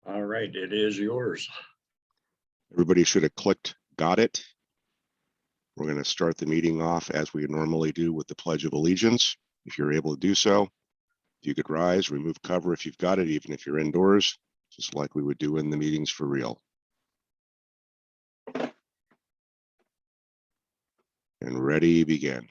All right, it is yours. Everybody should have clicked got it. We're going to start the meeting off as we normally do with the Pledge of Allegiance. If you're able to do so, if you could rise, remove cover if you've got it, even if you're indoors, just like we would do in the meetings for real. And ready, begin.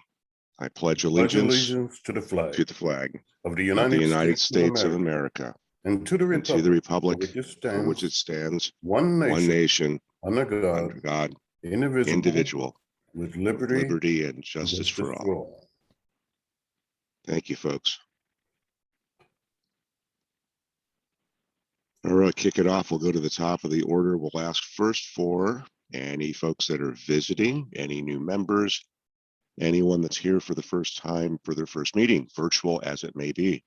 I pledge allegiance to the flag of the the United States of America, America and to the republic for which it stands, one one nation, under under God, indivisible, with with liberty liberty and and justice for all. Thank you, folks. All right, kick it off. We'll go to the top of the order. We'll ask first for any folks that are visiting, any new members, anyone that's here for the first time for their first meeting, virtual as it may be.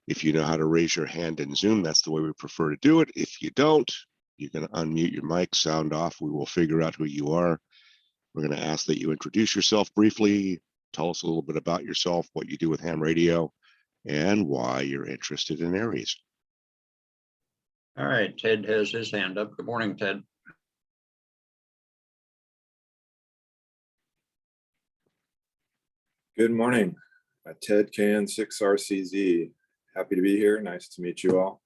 If you know how to raise your hand in Zoom, that's the way we prefer to do it. If you don't, you can unmute your mic, sound off. We will figure out who you are. We're going to ask that you introduce yourself briefly, tell us a little bit about yourself, what you do with ham radio, and why you're interested in ARES. All right, Ted has his hand up. Good morning, Ted. Good morning. Ted Can, 6RCZ. Happy to be here. Nice to meet you all.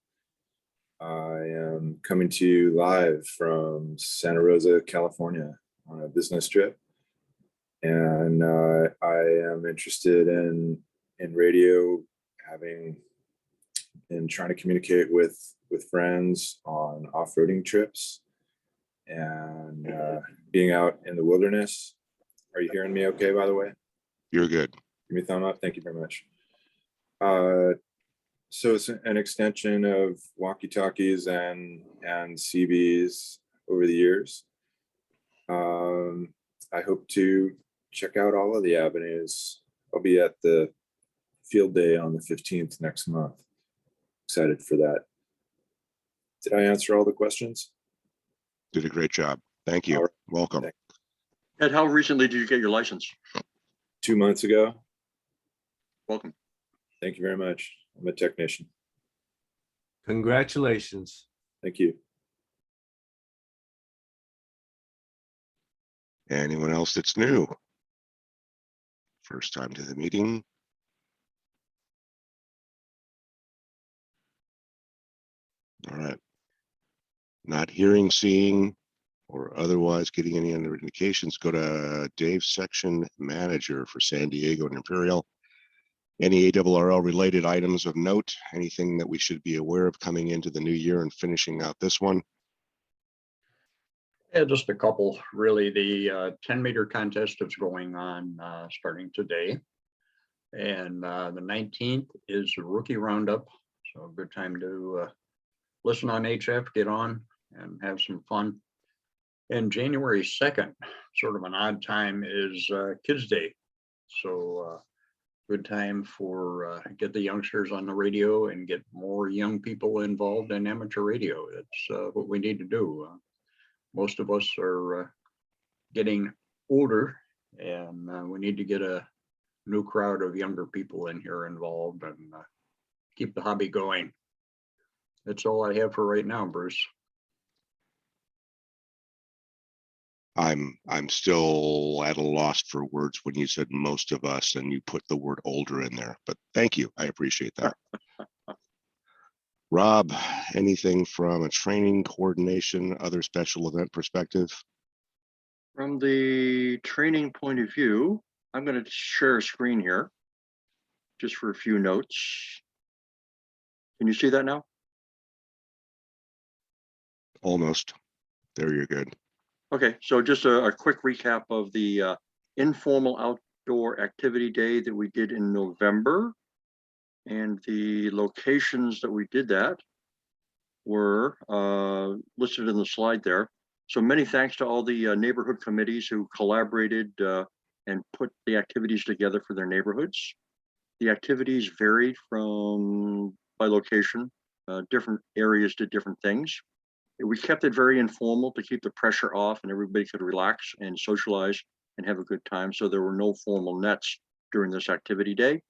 I am coming to you live from Santa Rosa, California on a business trip. And I am interested in radio, having been trying to communicate with friends on off-roading trips and being out in the wilderness. Are you hearing me okay, by the way? You're good. Give me a thumb up. Thank you very much. So it's an extension of walkie-talkies and CBs over the years. I hope to check out all of the avenues. I'll be at the field day on the 15th next month. Excited for that. Did I answer all the questions? Did a great job. Thank you. All right. Welcome. Thanks. Ed, how recently did you get your license? 2 months ago. Welcome. Thank you very much. I'm a technician. Congratulations. Thank you. Anyone else that's new? First time to the meeting? All right. Not hearing, seeing, or otherwise getting any other indications, go to Dave's section manager for San Diego and Imperial. Any ARRL related items of note, anything that we should be aware of coming into the new year and finishing out this one? Yeah, just a couple, really. The 10-meter contest is going on starting today. And the 19th is a rookie roundup. So a good time to listen on HF, get on and have some fun. And January 2nd, sort of an odd time, is Kids Day. So good time for get the youngsters on the radio and get more young people involved in amateur radio. It's what we need to do. Most of us are getting older, and we need to get a new crowd of younger people in here involved and keep the hobby going. That's all I have for right now, Bruce. I'm still at a loss for words when you said most of us and you put the word older in there, but thank you. I appreciate that. Rob, anything from a training, coordination, other special event perspective? From the training point of view, I'm going to share a screen here just for a few notes. Can you see that now? Almost. There, you're good. Okay, so just a quick recap of the informal outdoor activity day that we did in November. And the locations that we did that were listed in the slide there. So many thanks to all the neighborhood committees who collaborated and put the activities together for their neighborhoods. The activities varied by location, different areas did different things. We kept it very informal to keep the pressure off and everybody could relax and socialize and have a good time. So there were no formal nets during this activity day.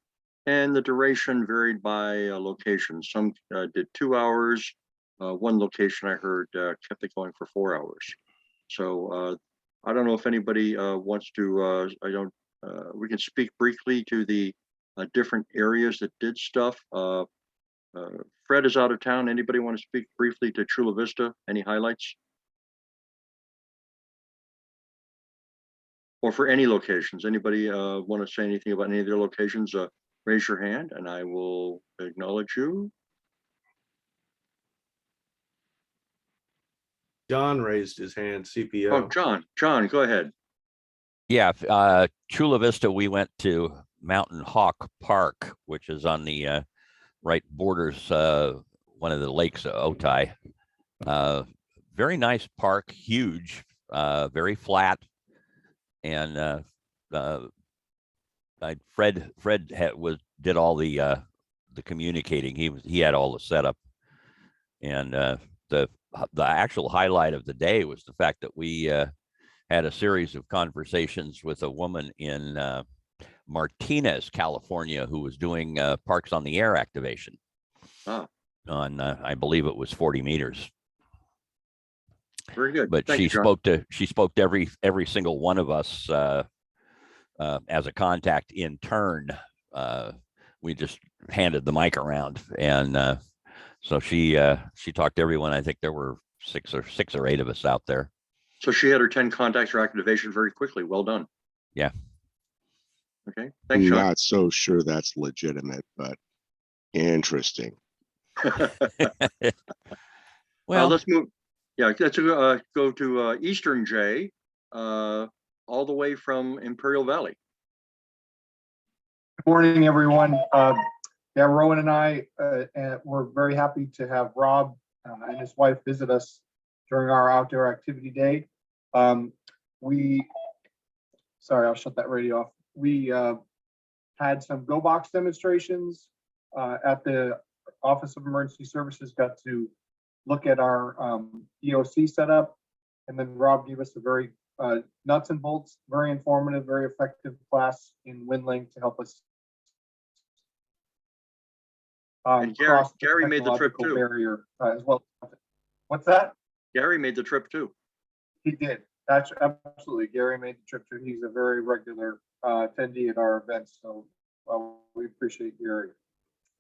And the duration varied by location. Some did 2 hours, One location I heard kept it going for 4 hours. So I don't know if anybody wants to, we can speak briefly to the different areas that did stuff. Fred is out of town. Anybody want to speak briefly to Chula Vista? Any highlights? Or for any locations? Anybody want to say anything about any of their locations? Raise your hand and I will acknowledge you. John raised his hand, Oh, CPO. John, go ahead. Yeah, Chula Vista, we went to Mountain Hawk Park, which is on the right borders, one of the lakes of Otay. Very nice park, huge, very flat. And Fred did all the communicating. He had all the setup. And the actual highlight of the day was the fact that we had a series of conversations with a woman in Martinez, California, who was doing Parks on the Air activation on, I believe it was 40 meters. Very good. But Thank she you, John. spoke to every single one of us as a contact in turn. We just handed the mic around, and so she talked to everyone. I think there were six or eight of us out there. So she had her 10 contacts for activation very quickly. Well done. Yeah. Okay. Thanks, John. Not so sure that's legitimate, but interesting. Well, let's move. Yeah, let's go to Eastern J, all the way from Imperial Valley. Good morning, everyone. Yeah, Rowan and I we're very happy to have Rob and his wife visit us during our outdoor activity day. Sorry, I'll shut that radio off. We had some Go Box demonstrations at the Office of Emergency Services, got to look at our EOC setup, and then Rob gave us a very nuts and bolts, very informative, very effective class in WinLink to help us And Gary made the trip too. Barrier as well. What's that? Gary made the trip too. He did. That's absolutely. Gary made the trip too. He's a very regular attendee at our events, so we appreciate Gary.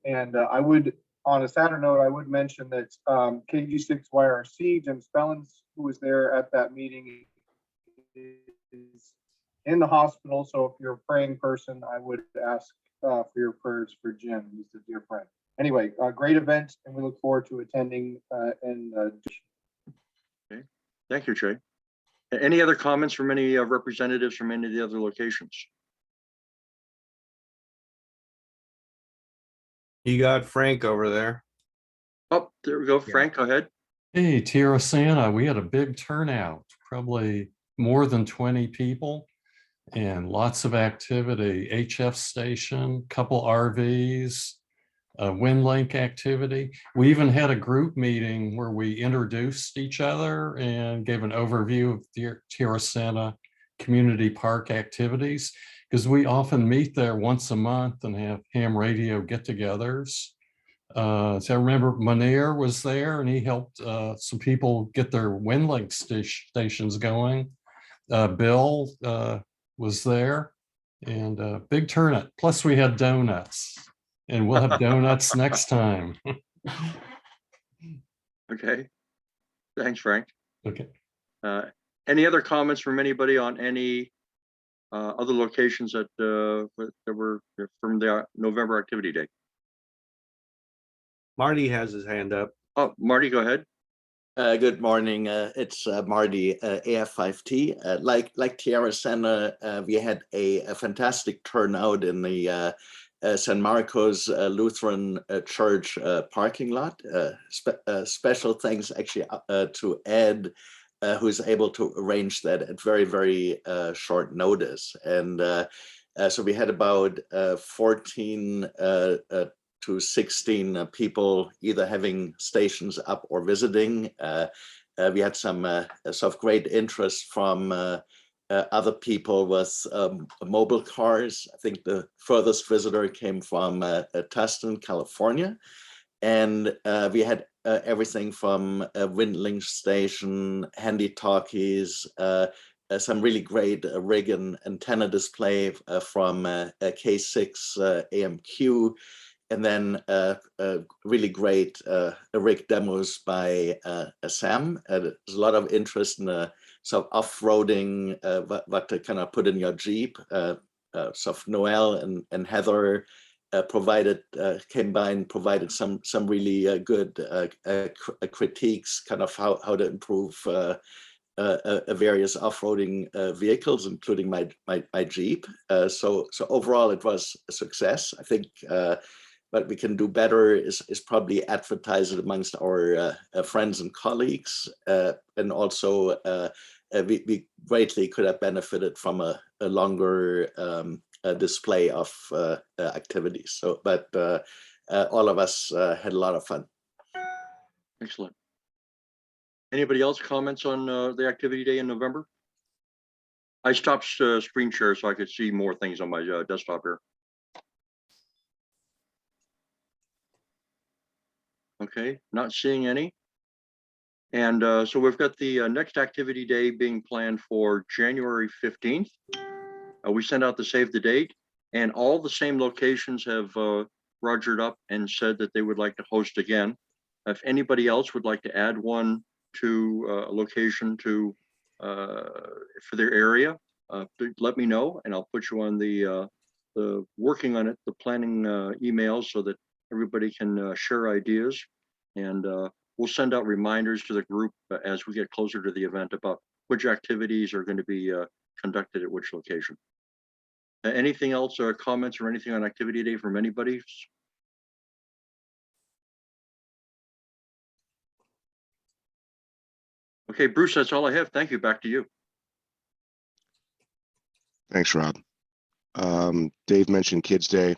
And I would, on a sadder note, I would mention that KG6 YRC, Jim Spellins, who was there at that meeting, is in the hospital. So if you're a praying person, I would ask for your prayers for Jim. He's a dear friend. Anyway, great event, and we look forward to attending. Okay. Thank you, Jay. Any other comments from any representatives from any of the other locations? You got Frank over there. Oh, there we go. Frank, go ahead. Hey, Tierra Santa, we had a big turnout, probably more than 20 people and lots of activity. HF station, couple RVs, WinLink activity. We even had a group meeting where we introduced each other and gave an overview of the Tierra Santa community park activities, because we often meet there once a month and have ham radio get-togethers. So I remember Monier was there and he helped some people get their WinLink stations going. Bill was there, and big turnout. Plus we had donuts, and we'll have donuts next time. Okay. Thanks, Frank. Okay. Any other comments from anybody on any other locations that were from the November activity day? Marty has his hand up. Oh, Marty, go ahead. Good morning. It's Marty, AF5T. Like Tierra Santa, we had a fantastic turnout in the San Marcos Lutheran Church parking lot. Special thanks actually to Ed, who's able to arrange that at very, very short notice. And so we had about 14 to 16 people either having stations up or visiting. We had some sort of great interest from other people with mobile cars. I think the furthest visitor came from Tustin, California. And we had everything from a windling station, handy talkies, some really great rig and antenna display from K6 AMQ, and then really great rig demos by Sam. There's a lot of interest in sort of off-roading, what to kind of put in your Jeep. So Noel and Heather came by and provided some really good critiques, kind of how to improve various off-roading vehicles, including my Jeep. So overall, it was a success. I think what we can do better is probably advertise it amongst our friends and colleagues, and also we greatly could have benefited from a longer display of activities. So, but all of us had a lot of fun. Excellent. Anybody else comments on the activity day in November? I stopped screen share so I could see more things on my desktop here. Okay, not seeing any. And so we've got the next activity day being planned for January 15th. We sent out the save the date, and all the same locations have rogered up and said that they would like to host again. If anybody else would like to add one to a location to for their area, let me know, and I'll put you on the working on it, the planning emails, so that everybody can share ideas, and we'll send out reminders to the group as we get closer to the event about which activities are going to be conducted at which location. Anything else or comments or anything on activity day from anybody? Okay, Bruce, that's all I have. Thank you. Back to you. Thanks, Rob. Dave mentioned Kids Day.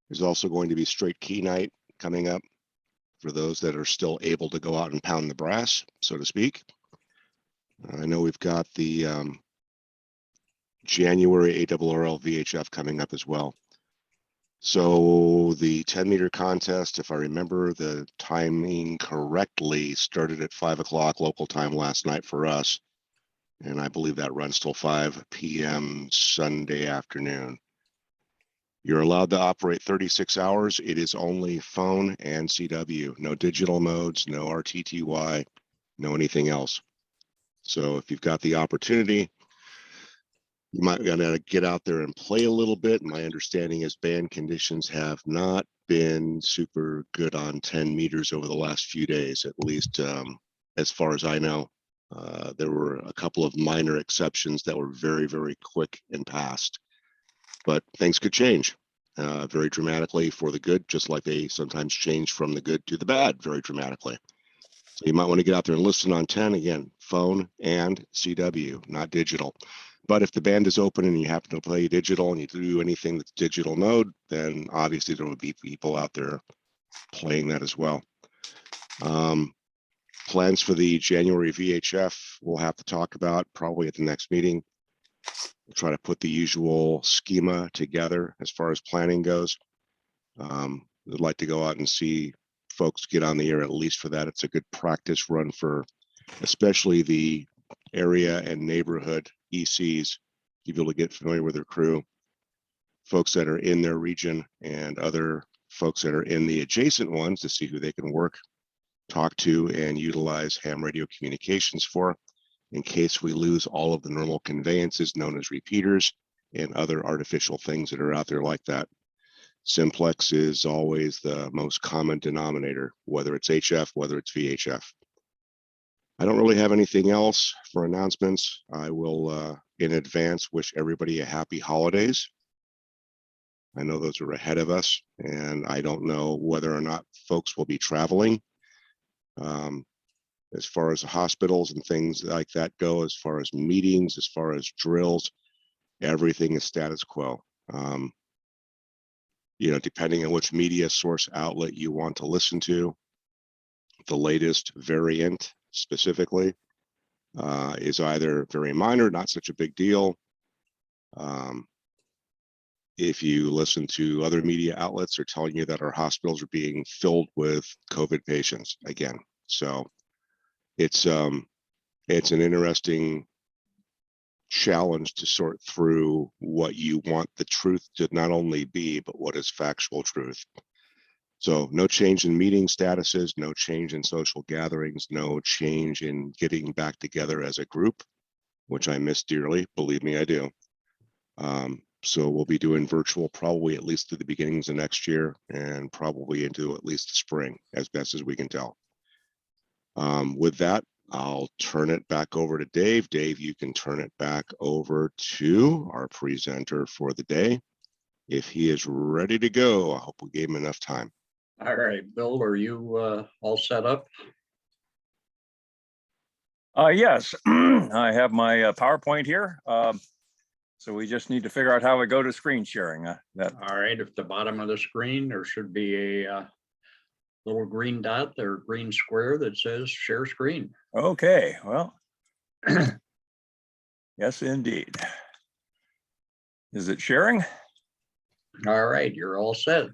There's also going to be Straight Key Night coming up for those that are still able to go out and pound the brass, so to speak. I know we've got the January ARRL VHF coming up as well. So the 10-meter contest, if I remember the timing correctly, started at 5 o'clock local time last night for us. And I believe that runs till 5 p.m. Sunday afternoon. You're allowed to operate 36 hours. It is only phone and CW, no digital modes, no RTTY, no anything else. So if you've got the opportunity, you might gotta get out there and play a little bit. My understanding is band conditions have not been super good on 10 meters over the last few days, at least as far as I know. There were a couple of minor exceptions that were very, very quick and passed, but things could change very dramatically for the good, just like they sometimes change from the good to the bad very dramatically. So you might want to get out there and listen on 10, again, phone and CW, not digital. But if the band is open and you happen to play digital and you do anything that's digital mode, then obviously there will be people out there playing that as well. Plans for the January VHF we'll have to talk about probably at the next meeting. We'll try to put the usual schema together as far as planning goes. I'd like to go out and see folks get on the air at least for that. It's a good practice run for especially the area and neighborhood ECs, people to get familiar with their crew, folks that are in their region and other folks that are in the adjacent ones to see who they can work, talk to, and utilize ham radio communications for in case we lose all of the normal conveyances known as repeaters and other artificial things that are out there like that. Simplex is always the most common denominator, whether it's HF, whether it's VHF. I don't really have anything else for announcements. I will, in advance, wish everybody a happy holidays. I know those are ahead of us, and I don't know whether or not folks will be traveling. As far as the hospitals and things like that go, as far as meetings, as far as drills, everything is status quo. You know, depending on which media source outlet you want to listen to, the latest variant specifically is either very minor, not such a big deal, if you listen to other media outlets, are telling you that our hospitals are being filled with COVID patients again. So it's an interesting challenge to sort through what you want the truth to not only be, but what is factual truth. So no change in meeting statuses, no change in social gatherings, no change in getting back together as a group, which I miss dearly. Believe me, I do. So we'll be doing virtual probably at least through the beginnings of next year and probably into at least the spring as best as we can tell. With that, I'll turn it back over to Dave. Dave, you can turn it back over to our presenter for the day. If he is ready to go, I hope we gave him enough time. All right, Bill, are you all set up? Yes, I have my PowerPoint here. So we just need to figure out how we go to screen sharing. That All right, at the bottom of the screen, there should be a little green dot or green square that says share screen. okay, well. Yes, indeed. Is it sharing? All right, you're all set.